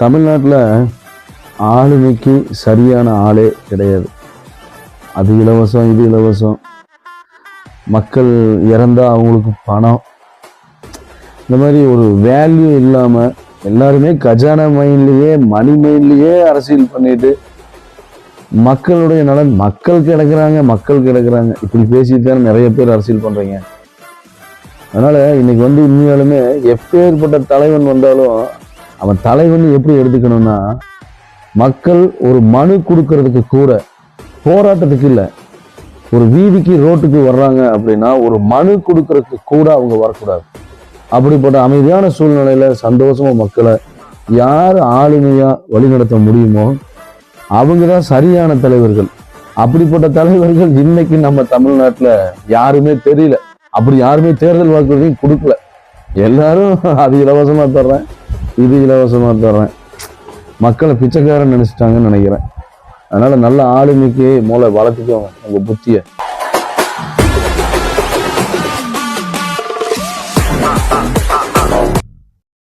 தமிழ்நாட்டில் ஆளுமைக்கு சரியான ஆளே கிடையாது. அது இலவசம், இது இலவசம், மக்கள் இறந்தா அவங்களுக்கு பணம், இந்த மாதிரி ஒரு வேல்யூ இல்லாமல் எல்லாருமே கஜானா மைண்ட்லேயே மணி மைண்ட்லேயே அரசியல் பண்ணிட்டு மக்களுடைய நலன் மக்கள் கிடக்குறாங்க இப்படி பேசிட்டு தான் நிறைய பேர் அரசியல் பண்ணுறீங்க. அதனால இன்னைக்கு உண்மையாலுமே எப்பேற்பட்ட தலைவன் வந்தாலும் அவன் தலைவன் எப்படி எடுத்துக்கணும்னா, மக்கள் ஒரு மனு கொடுக்கறதுக்கு கூட, போராட்டத்துக்கு இல்லை, ஒரு வீதிக்கு ரோட்டுக்கு வர்றாங்க அப்படின்னா ஒரு மனு கொடுக்கறதுக்கு கூட அவங்க வரக்கூடாது. அப்படிப்பட்ட அமைதியான சூழ்நிலையில சந்தோஷமா மக்களை யார் ஆளுமையா வழிநடத்த முடியுமோ அவங்க தான் சரியான தலைவர்கள். அப்படிப்பட்ட தலைவர்கள் இன்னைக்கு நம்ம தமிழ்நாட்டில் யாருமே தெரியல. அப்படி யாருமே தேர்தல் வாக்குறுதியும் கொடுக்கல. எல்லாரும் அது இலவசமா தர்றேன், இது இலவசமா தர்றேன், மக்களை பிச்சைக்காரன் நினைச்சிட்டாங்கன்னு நினைக்கிறேன். அதனால நல்ல ஆளுமைக்கு மூளை வளர்த்துக்கோங்க உங்க புத்திய.